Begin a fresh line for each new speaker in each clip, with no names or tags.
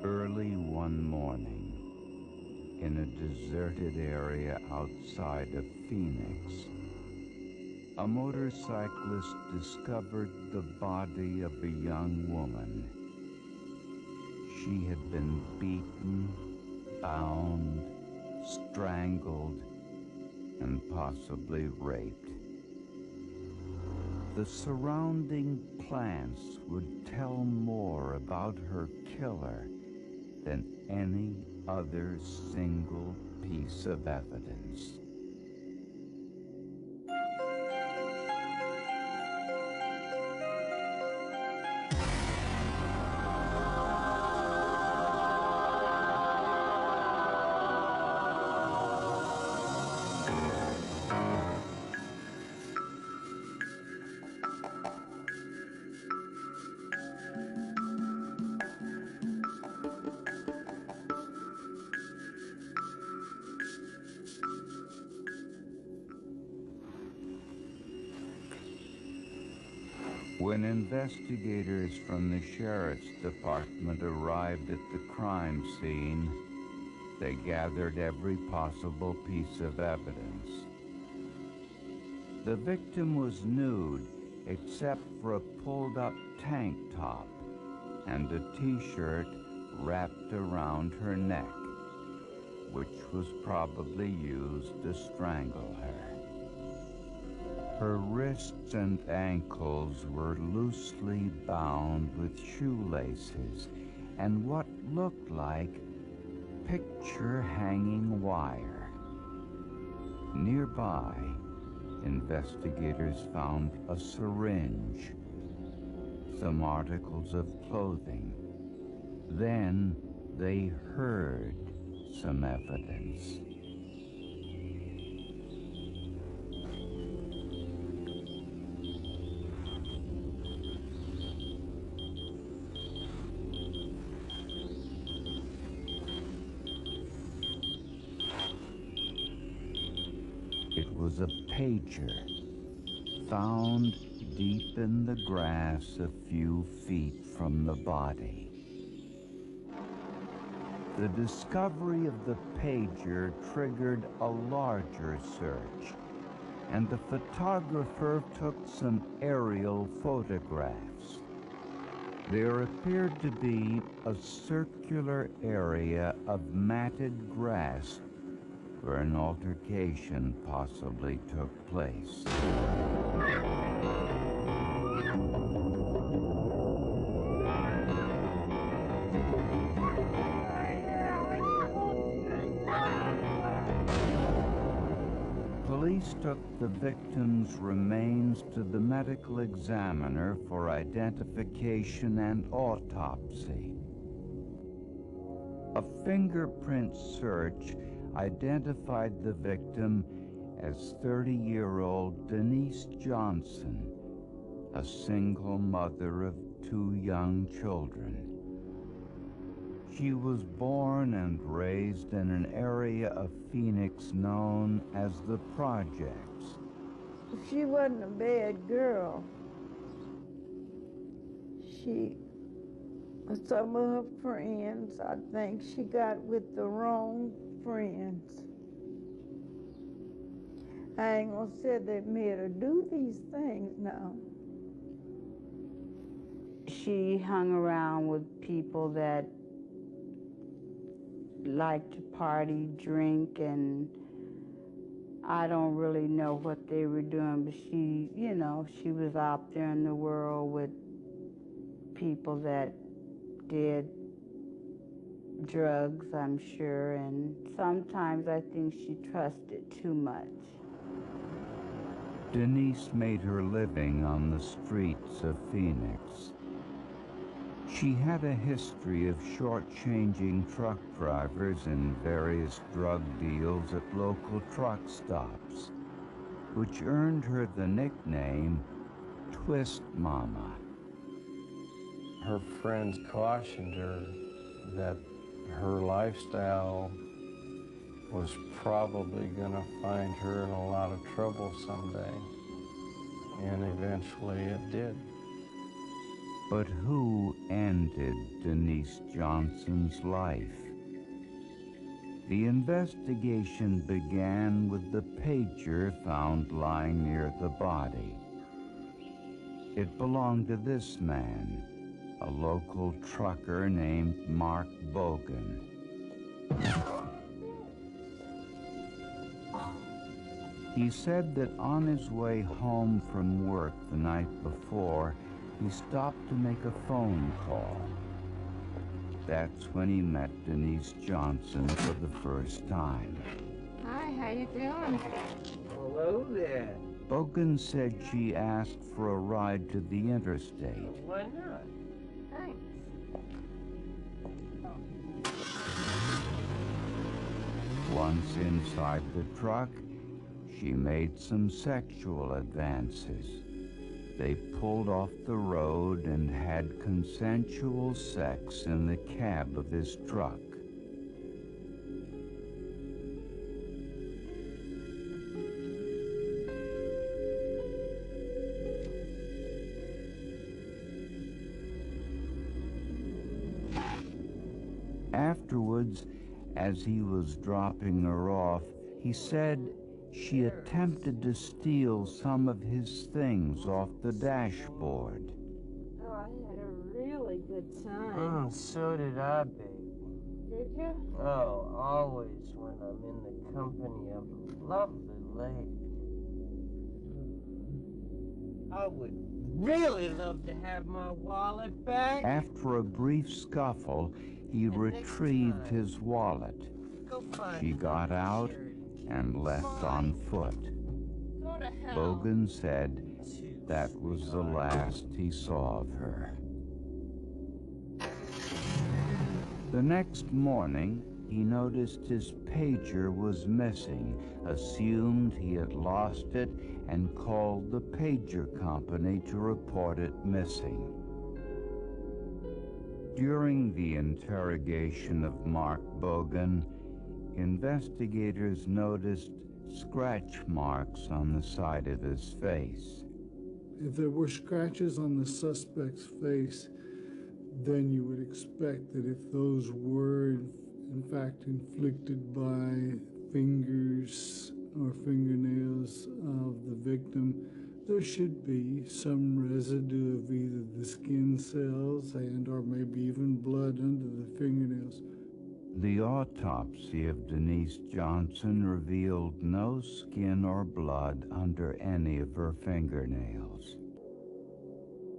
Early one morning, in a deserted area outside of Phoenix, a motorcyclist discovered the body of a young woman. She had been beaten, bound, strangled, and possibly raped. The surrounding plants would tell more about her killer than any other single piece of evidence. When investigators from the sheriff's department arrived at the crime scene, they gathered every possible piece of evidence. The victim was nude except for a pulled-up tank top and a t-shirt wrapped around her neck, which was probably used to strangle her. Her wrists and ankles were loosely bound with shoelaces and what looked like picture-hanging wire. Nearby, investigators found a syringe, some articles of clothing. Then they heard some evidence. It was a pager, found deep in the grass a few feet from the body. The discovery of the pager triggered a larger search, and the photographer took some aerial photographs. There appeared to be a circular area of matted grass where an altercation possibly took place. Police took the victim's remains to the medical examiner for identification and autopsy. A fingerprint search identified the victim as 30-year-old Denise Johnson, a single mother of 2 young children. She was born and raised in an area of Phoenix known as the Projects.
She wasn't a bad girl. Some of her friends, I think she got with the wrong friends. I ain't gonna say they made her do these things now.
She hung around with people that liked to party, drink, and I don't really know what they were doing, but she, you know, she was out there in the world with people that did drugs, I'm sure, and sometimes I think she trusted too much.
Denise made her living on the streets of Phoenix. She had a history of shortchanging truck drivers in various drug deals at local truck stops, which earned her the nickname Twist Mama.
Her friends cautioned her that her lifestyle was probably going to find her in a lot of trouble someday, and eventually it did.
But who ended Denise Johnson's life? The investigation began with the pager found lying near the body. It belonged to this man, a local trucker named Mark Bogan. He said that on his way home from work the night before, he stopped to make a phone call. That's when he met Denise Johnson for the first time.
Hi, how you doing?
Hello there.
Bogan said she asked for a ride to the interstate.
Why not?
Thanks.
Once inside the truck, she made some sexual advances. They pulled off the road and had consensual sex in the cab of his truck. Afterwards, as he was dropping her off, he said she attempted to steal some of his things off the dashboard.
Oh, I had a really good time.
So did I, baby.
Did you?
Oh, always when I'm in the company of a lovely lady. I would really love to have my wallet back.
After a brief scuffle, he retrieved his wallet.
Go find
She
me
got out
security.
and left on foot.
Go to hell.
Bogan said that was the last he saw of her. The next morning, he noticed his pager was missing, assumed he had lost it, and called the pager company to report it missing. During the interrogation of Mark Bogan, investigators noticed scratch marks on the side of his face.
If there were scratches on the suspect's face, then you would expect that if those were in fact inflicted by fingers or fingernails of the victim, there should be some residue of either the skin cells and or maybe even blood under the fingernails.
The autopsy of Denise Johnson revealed no skin or blood under any of her fingernails.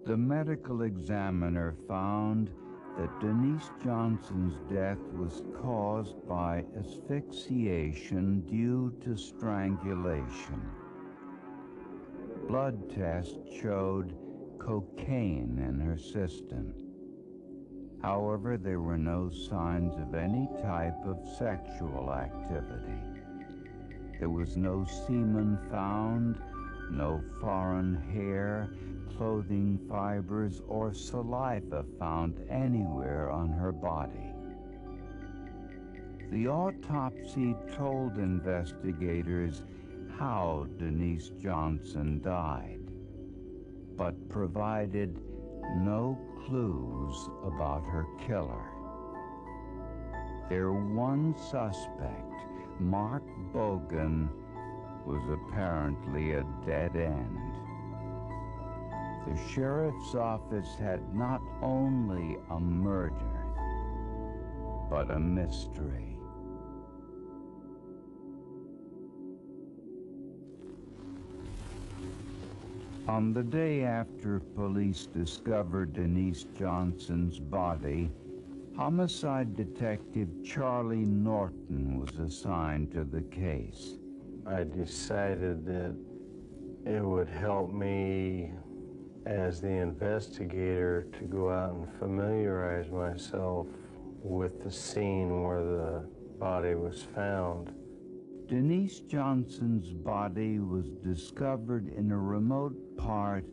The medical examiner found that Denise Johnson's death was caused by asphyxiation due to strangulation. Blood tests showed cocaine in her system. However, there were no signs of any type of sexual activity. There was no semen found, no foreign hair, clothing fibers, or saliva found anywhere on her body. The autopsy told investigators how Denise Johnson died, but provided no clues about her killer. Their one suspect, Mark Bogan, was apparently a dead end. The sheriff's office had not only a murder, but a mystery. On the day after police discovered Denise Johnson's body, homicide detective Charlie Norton was assigned to the case.
I decided that it would help me as the investigator to go out and familiarize myself with the scene where the body was found.
Denise Johnson's body was discovered in a remote part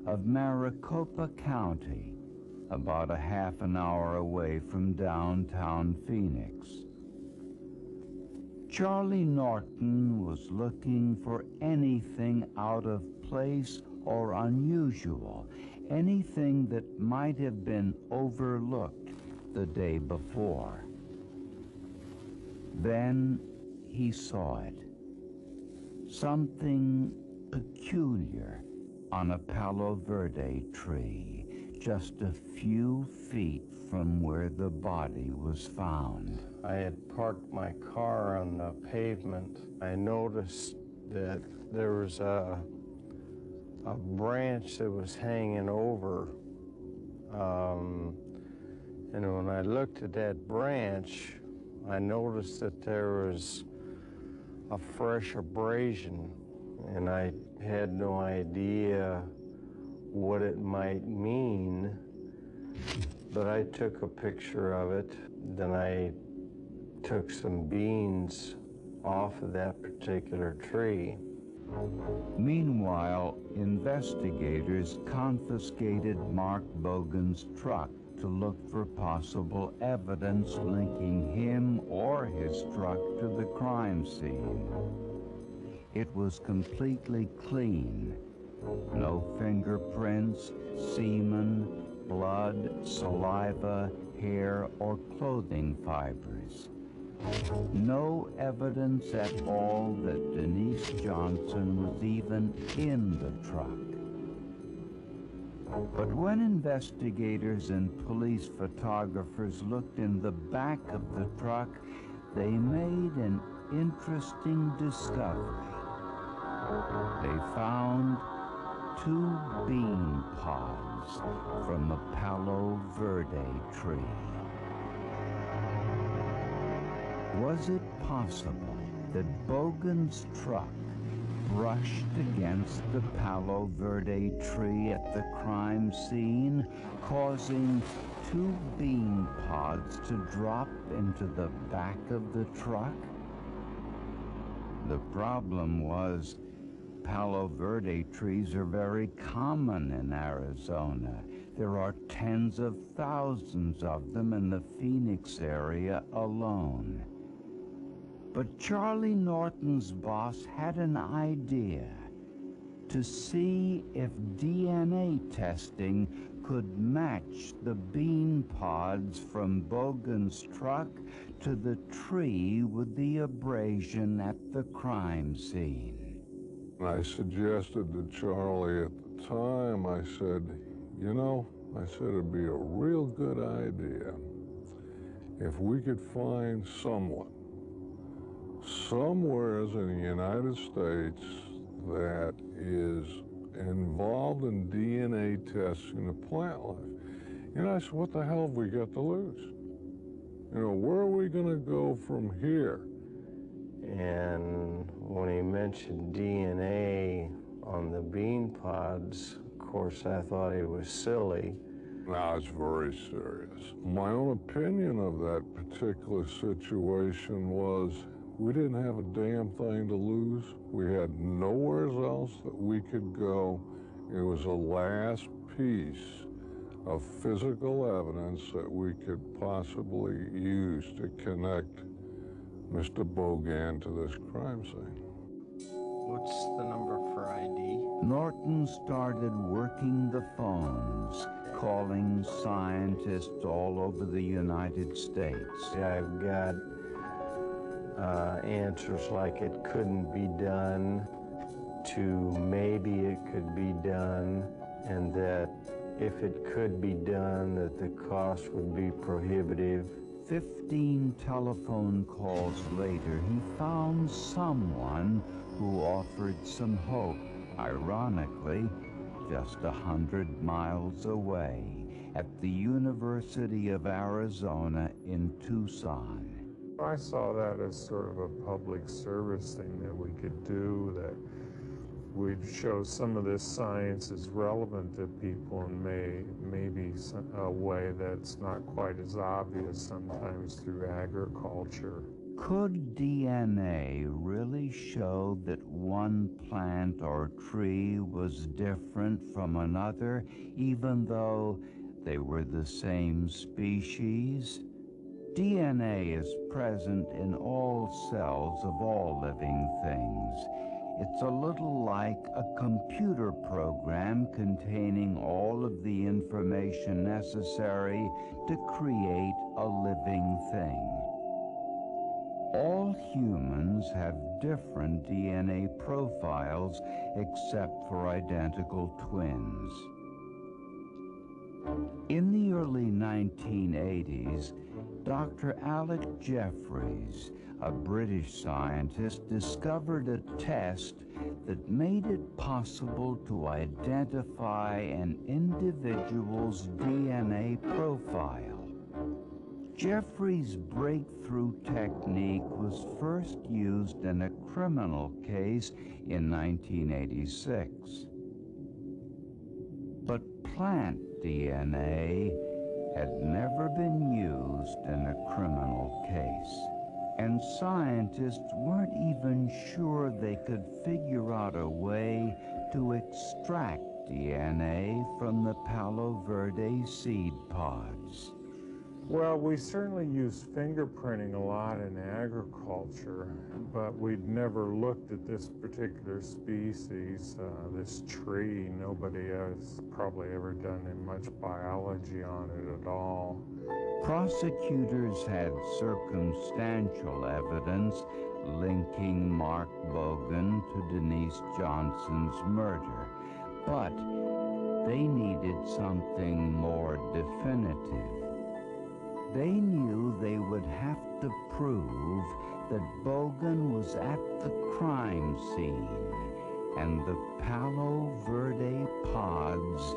of Maricopa County, about a half an hour away from downtown Phoenix. Charlie Norton was looking for anything out of place or unusual, anything that might have been overlooked the day before. Then he saw it. Something peculiar on a Palo Verde tree, just a few feet from where the body was found.
I had parked my car on the pavement. I noticed that there was a branch that was hanging over. And when I looked at that branch, I noticed that there was a fresh abrasion, and I had no idea what it might mean, but I took a picture of it. Then I took some beans off of that particular tree.
Meanwhile, investigators confiscated Mark Bogan's truck to look for possible evidence linking him or his truck to the crime scene. It was completely clean. No fingerprints, semen, blood, saliva, hair, or clothing fibers. No evidence at all that Denise Johnson was even in the truck. But when investigators and police photographers looked in the back of the truck, they made an interesting discovery. They found 2 bean pods from a Palo Verde tree. Was it possible that Bogan's truck brushed against the Palo Verde tree at the crime scene, causing 2 bean pods to drop into the back of the truck? The problem was, Palo Verde trees are very common in Arizona. There are tens of thousands of them in the Phoenix area alone. But Charlie Norton's boss had an idea to see if DNA testing could match the bean pods from Bogan's truck to the tree with the abrasion at the crime scene.
I suggested to Charlie at the time, I said, you know, it'd be a real good idea if we could find someone, somewhere in the United States that is involved in DNA testing of plant life. You know, I said, what the hell have we got to lose? You know, where are we going to go from here?
And when he mentioned DNA on the bean pods, of course, I thought he was silly.
No, it's very serious. My own opinion of that particular situation was we didn't have a damn thing to lose. We had nowhere else that we could go. It was the last piece of physical evidence that we could possibly use to connect Mr. Bogan to this crime scene.
What's the number for ID?
Norton started working the phones, calling scientists all over the United States.
I've got answers like it couldn't be done to maybe it could be done, and that if it could be done, that the cost would be prohibitive.
15 telephone calls later, he found someone who offered some hope, ironically, just 100 miles away, at the University of Arizona in Tucson.
I saw that as sort of a public service thing that we could do, that we'd show some of this science is relevant to people in maybe a way that's not quite as obvious sometimes through agriculture.
Could DNA really show that one plant or tree was different from another, even though they were the same species? DNA is present in all cells of all living things. It's a little like a computer program containing all of the information necessary to create a living thing. All humans have different DNA profiles except for identical twins. In the early 1980s, Dr. Alec Jeffreys, a British scientist, discovered a test that made it possible to identify an individual's DNA profile. Jeffreys' breakthrough technique was first used in a criminal case in 1986. But plant DNA had never been used in a criminal case, and scientists weren't even sure they could figure out a way to extract DNA from the Palo Verde seed pods.
Well, we certainly use fingerprinting a lot in agriculture, but we'd never looked at this particular species, this tree. Nobody has probably ever done much biology on it at all.
Prosecutors had circumstantial evidence linking Mark Bogan to Denise Johnson's murder, but they needed something more definitive. They knew they would have to prove that Bogan was at the crime scene, and the Palo Verde pods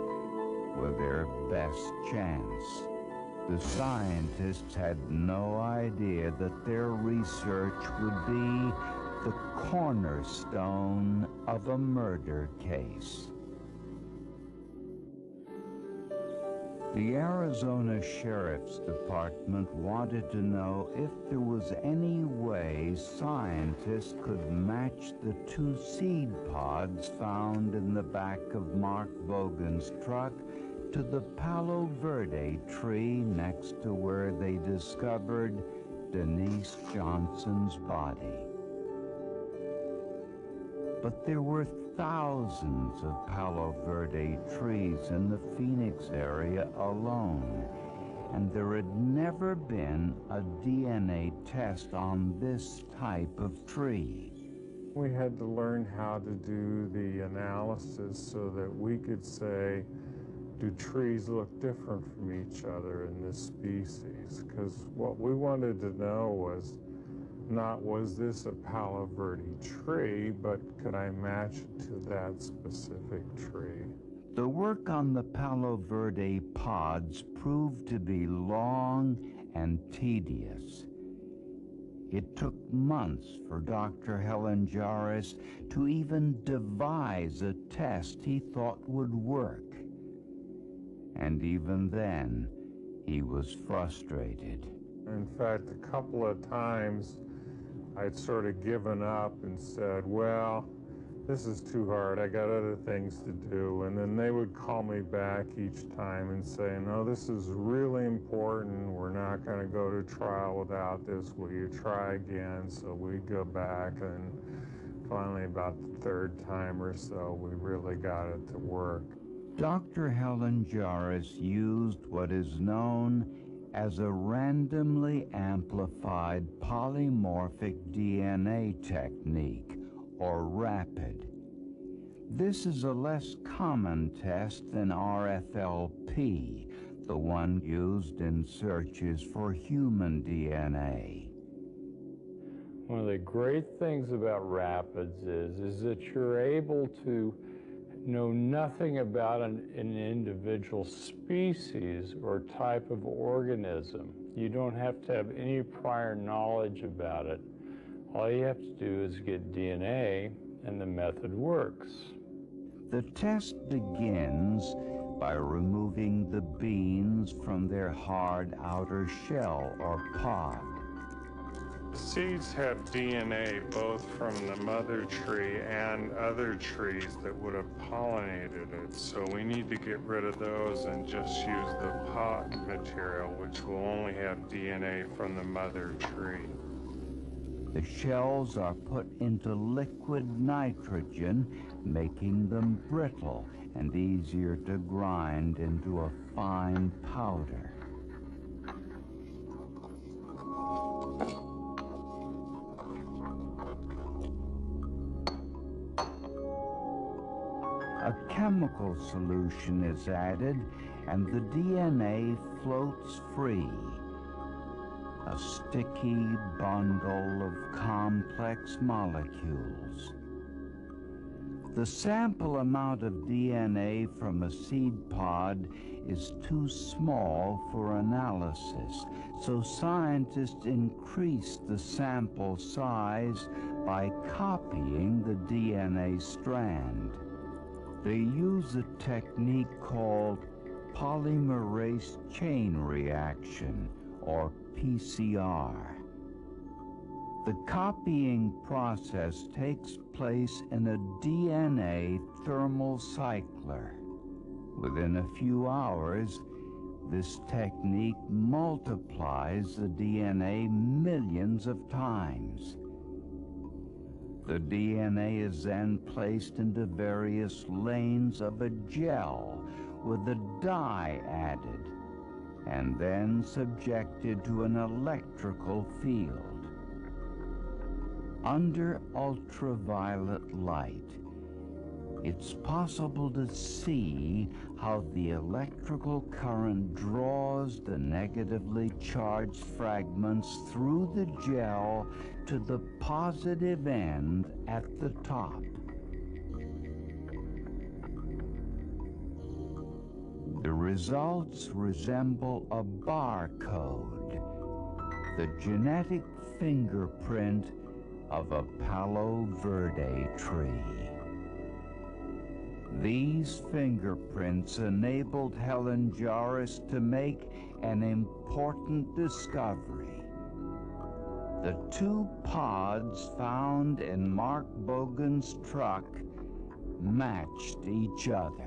were their best chance. The scientists had no idea that their research would be the cornerstone of a murder case. The Arizona Sheriff's Department wanted to know if there was any way scientists could match the two seed pods found in the back of Mark Bogan's truck to the Palo Verde tree next to where they discovered Denise Johnson's body. But there were thousands of Palo Verde trees in the Phoenix area alone, and there had never been a DNA test on this type of tree.
We had to learn how to do the analysis so that we could say, do trees look different from each other in this species? Because what we wanted to know was not was this a Palo Verde tree, but could I match it to that specific tree?
The work on the Palo Verde pods proved to be long and tedious. It took months for Dr. Helangeris to even devise a test he thought would work. And even then, he was frustrated.
In fact, a couple of times, I'd sort of given up and said, well, this is too hard, I got other things to do. And then they would call me back each time and say, no, this is really important, we're not going to go to trial without this, will you try again? So we'd go back, and finally about the third time or so, we really got it to work.
Dr. Helangeris used what is known as a randomly amplified polymorphic DNA technique, or RAPID. This is a less common test than RFLP, the one used in searches for human DNA.
One of the great things about RAPIDS is that you're able to know nothing about an individual species or type of organism. You don't have to have any prior knowledge about it. All you have to do is get DNA, and the method works.
The test begins by removing the beans from their hard outer shell or pod.
Seeds have DNA both from the mother tree and other trees that would have pollinated it, so we need to get rid of those and just use the pod material, which will only have DNA from the mother tree.
The shells are put into liquid nitrogen, making them brittle and easier to grind into a fine powder. A chemical solution is added and the DNA floats free. A sticky bundle of complex molecules. The sample amount of DNA from a seed pod is too small for analysis, so scientists increase the sample size by copying the DNA strand. They use a technique called polymerase chain reaction, or PCR. The copying process takes place in a DNA thermal cycler. Within a few hours, this technique multiplies the DNA millions of times. The DNA is then placed into various lanes of a gel with a dye added, and then subjected to an electrical field. Under ultraviolet light, it's possible to see how the electrical current draws the negatively charged fragments through the gel to the positive end at the top. The results resemble a barcode, the genetic fingerprint of a Palo Verde tree. These fingerprints enabled Helen Jarvis to make an important discovery. The two pods found in Mark Bogan's truck matched each other.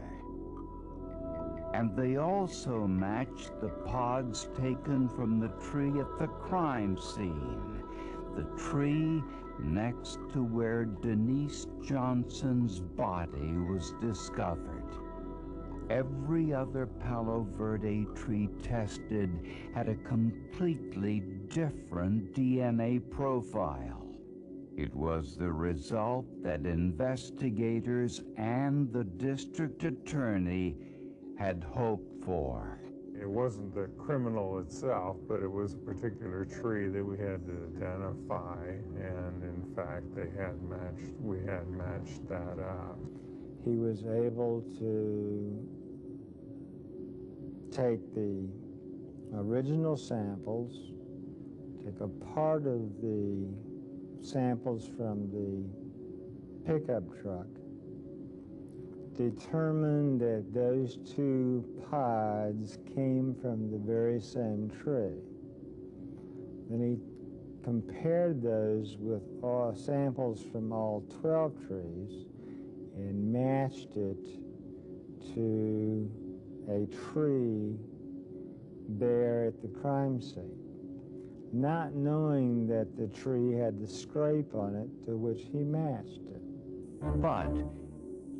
And they also matched the pods taken from the tree at the crime scene, the tree next to where Denise Johnson's body was discovered. Every other Palo Verde tree tested had a completely different DNA profile. It was the result that investigators and the district attorney had hoped for.
It wasn't the criminal itself, but it was a particular tree that we had to identify, and in fact we had matched that up.
He was able to take the original samples, take a part of the samples from the pickup truck, determined that those two pods came from the very same tree. Then he compared those with all samples from all 12 trees and matched it to a tree there at the crime scene, not knowing that the tree had the scrape on it to which he matched it.
But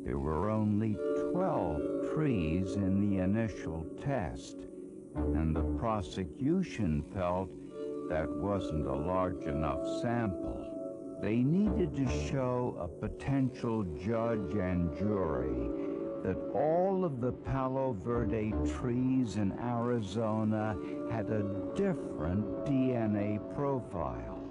there were only 12 trees in the initial test, and the prosecution felt that wasn't a large enough sample. They needed to show a potential judge and jury that all of the Palo Verde trees in Arizona had a different DNA profile.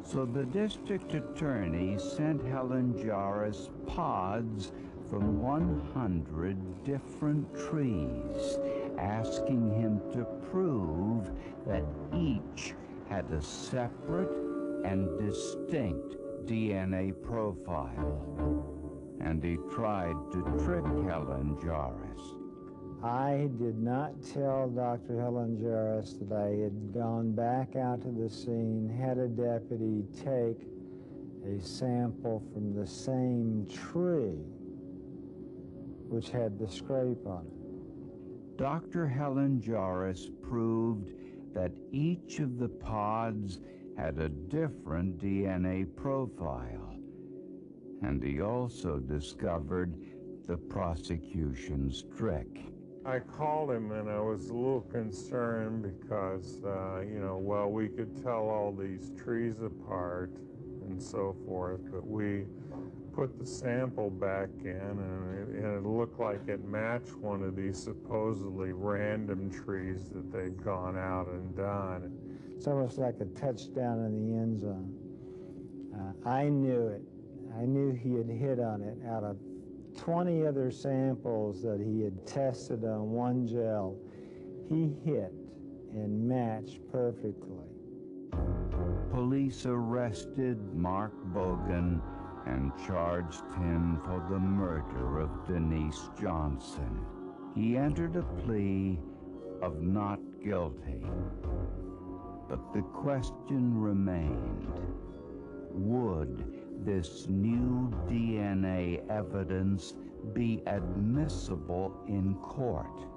So the district attorney sent Helen Jarvis pods from 100 different trees, asking him to prove that each had a separate and distinct DNA profile. And he tried to trick Helen Jarvis.
I did not tell Dr. Helen Jarvis that I had gone back out to the scene, had a deputy take a sample from the same tree which had the scrape on it.
Dr. Helen Jarvis proved that each of the pods had a different DNA profile, and he also discovered the prosecution's trick.
I called him and I was a little concerned because, well, we could tell all these trees apart and so forth, but we put the sample back in and it looked like it matched one of these supposedly random trees that they'd gone out and done.
It's almost like a touchdown in the end zone. I knew it. I knew he had hit on it. Out of 20 other samples that he had tested on one gel, he hit and matched perfectly.
Police arrested Mark Bogan and charged him for the murder of Denise Johnson. He entered a plea of not guilty. But the question remained, would this new DNA evidence be admissible in court?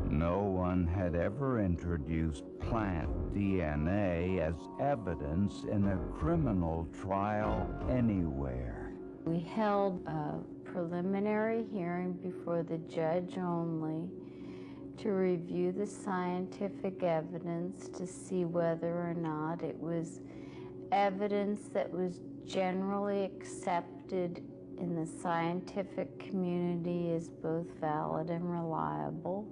No one had ever introduced plant DNA as evidence in a criminal trial anywhere.
We held a preliminary hearing before the judge only to review the scientific evidence to see whether or not it was evidence that was generally accepted in the scientific community as both valid and reliable.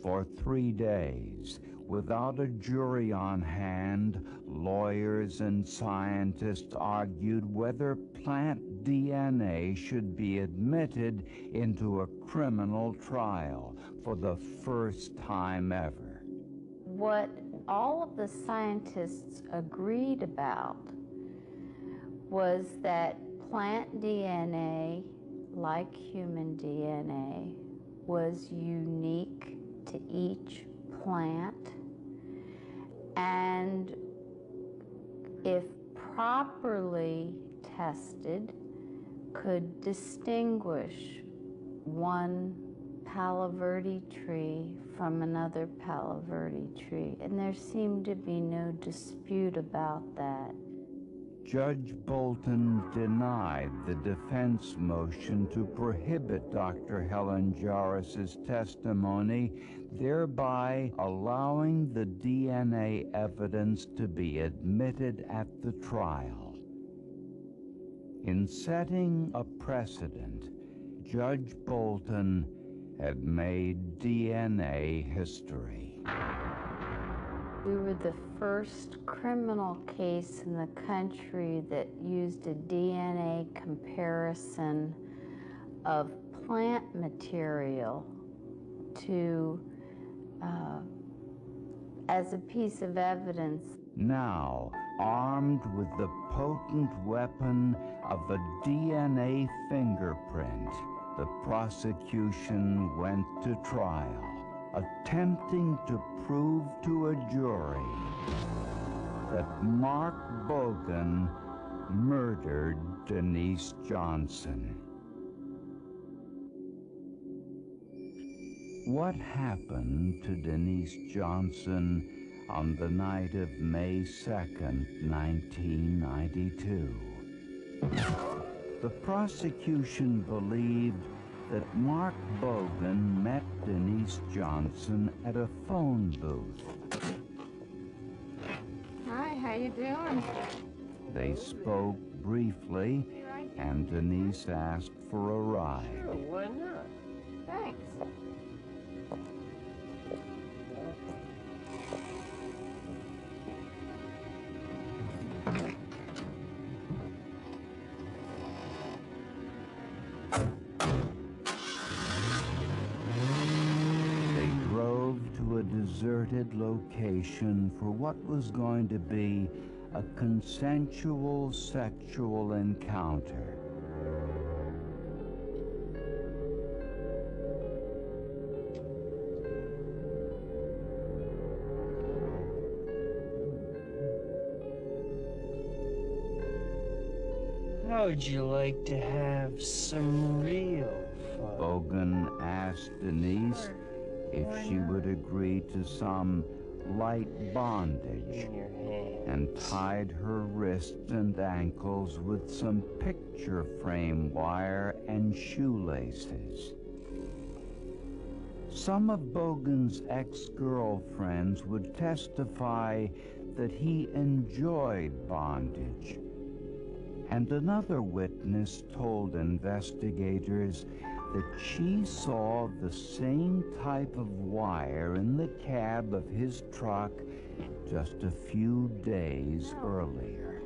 For 3 days, without a jury on hand, lawyers and scientists argued whether plant DNA should be admitted into a criminal trial for the first time ever.
What all of the scientists agreed about was that plant DNA, like human DNA, was unique to each plant, and if properly tested, could distinguish one Palo Verde tree from another Palo Verde tree, and there seemed to be no dispute about that.
Judge Bolton denied the defense motion to prohibit Dr. Helen Jarris's testimony, thereby allowing the DNA evidence to be admitted at the trial. In setting a precedent, Judge Bolton had made DNA history.
We were the first criminal case in the country that used a DNA comparison of plant material to as a piece of evidence.
Now, armed with the potent weapon of a DNA fingerprint, the prosecution went to trial, attempting to prove to a jury that Mark Bogan murdered Denise Johnson. What happened to Denise Johnson on the night of May 2nd, 1992? The prosecution believed that Mark Bogan met Denise Johnson at a phone booth.
Hi, how you doing?
They spoke briefly, and Denise asked for a ride.
Sure, why not?
Thanks.
Deserted location for what was going to be a consensual sexual encounter.
How would you like to have some real fun?
Bogan asked Denise if she would agree to some light bondage and tied her wrists and ankles with some picture frame wire and shoelaces. Some of Bogan's ex-girlfriends would testify that he enjoyed bondage, and another witness told investigators that she saw the same type of wire in the cab of his truck just a few days earlier.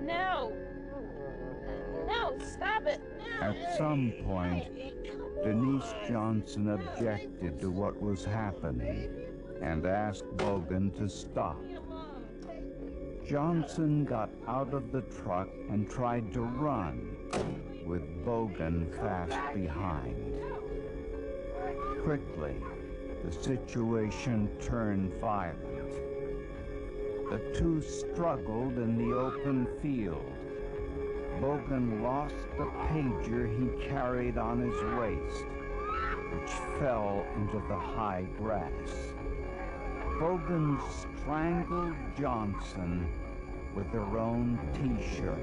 No! No, stop it! No.
At some point, Denise Johnson objected to what was happening and asked Bogan to stop. Johnson got out of the truck and tried to run, with Bogan fast behind. Quickly, the situation turned violent. The two struggled in the open field. Bogan lost the pager he carried on his waist, which fell into the high grass. Bogan strangled Johnson with her own T-shirt.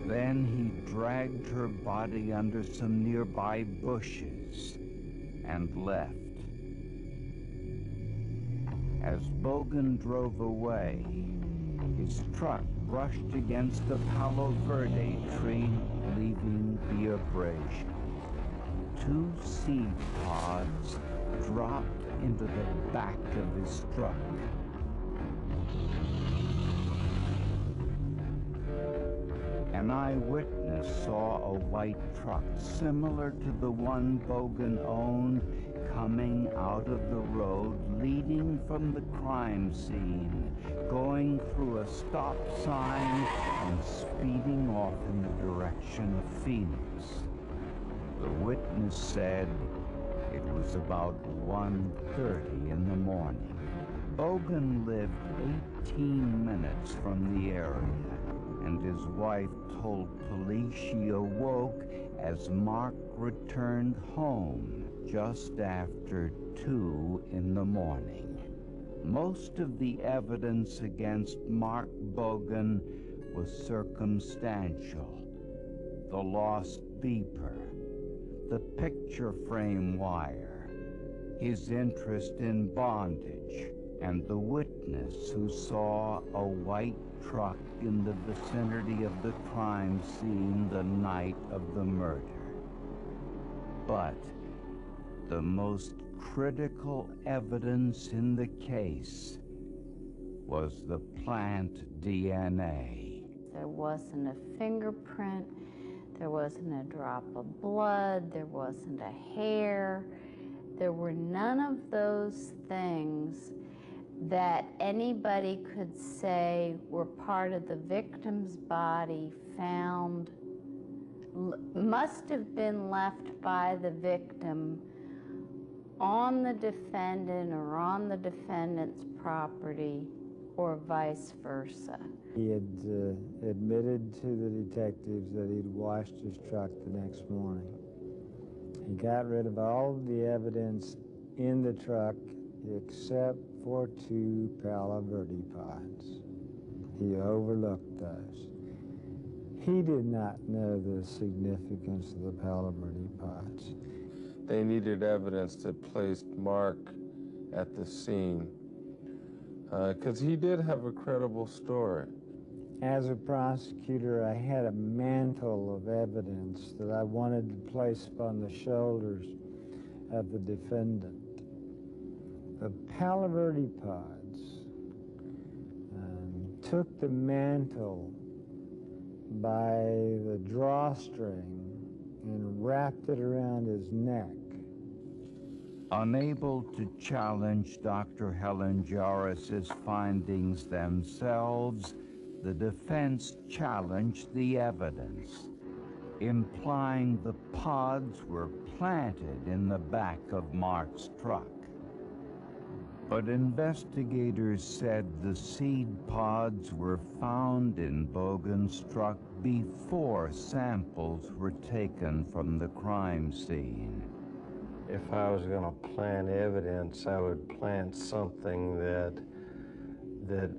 Then he dragged her body under some nearby bushes and left. As Bogan drove away, his truck brushed against a Palo Verde tree, leaving the abrasion. 2 seed pods dropped into the back of his truck. An eyewitness saw a white truck similar to the one Bogan owned coming out of the road leading from the crime scene, going through a stop sign and speeding off in the direction of Phoenix. The witness said it was about 1:30 in the morning. Bogan lived 18 minutes from the area, and his wife told police she awoke as Mark returned home just after 2 in the morning. Most of the evidence against Mark Bogan was circumstantial. The lost beeper, the picture frame wire, his interest in bondage, and the witness who saw a white truck in the vicinity of the crime scene the night of the murder. But the most critical evidence in the case was the plant DNA.
There wasn't a fingerprint, there wasn't a drop of blood, there wasn't a hair. There were none of those things that anybody could say were part of the victim's body found, must have been left by the victim on the defendant or on the defendant's property, or vice versa.
He had admitted to the detectives that he'd washed his truck the next morning. He got rid of all of the evidence in the truck except for 2 Palo Verde pods. He overlooked those. He did not know the significance of the Palo Verde pods.
They needed evidence that placed Mark at the scene, because he did have a credible story.
As a prosecutor, I had a mantle of evidence that I wanted to place upon the shoulders of the defendant. The Palo Verde pods took the mantle by the drawstring and wrapped it around his neck.
Unable to challenge Dr. Helen Jarris's findings themselves, the defense challenged the evidence, implying the pods were planted in the back of Mark's truck. But investigators said the seed pods were found in Bogan's truck before samples were taken from the crime scene.
if I was going to plant evidence, I would plant something that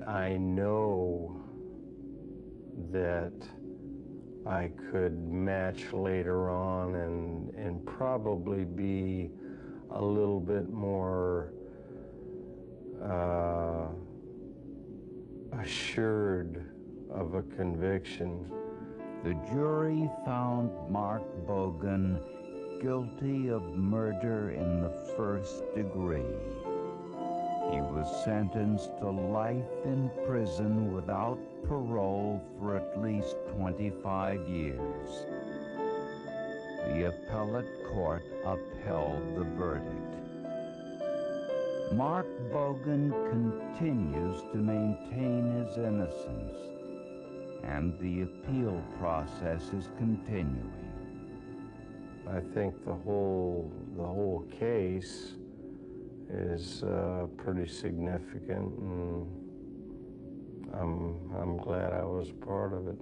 I know that I could match later on and probably be a little bit more assured of a conviction.
The jury found Mark Bogan guilty of murder in the first degree. He was sentenced to life in prison without parole for at least 25 years. The appellate court upheld the verdict. Mark Bogan continues to maintain his innocence, and the appeal process is continuing.
I think the whole case is pretty significant, and I'm glad I was part of it.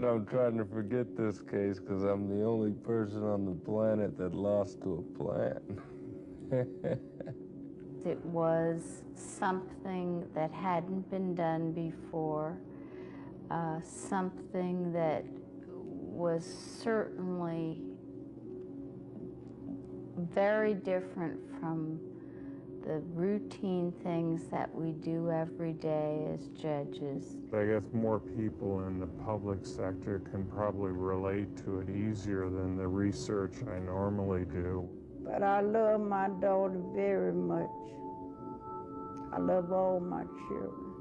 I'm trying to forget this case because I'm the only person on the planet that lost to a plant.
It was something that hadn't been done before, something that was certainly very different from the routine things that we do every day as judges.
I guess more people in the public sector can probably relate to it easier than the research I normally do.
But I love my daughter very much. I love all my children.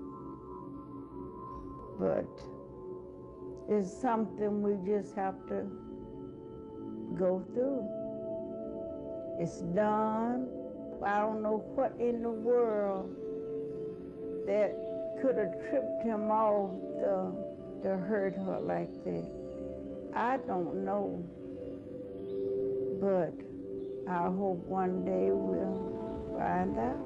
But it's something we just have to go through. It's done. I don't know what in the world that could have tripped him off to hurt her like that. I don't know. But I hope one day we'll find out.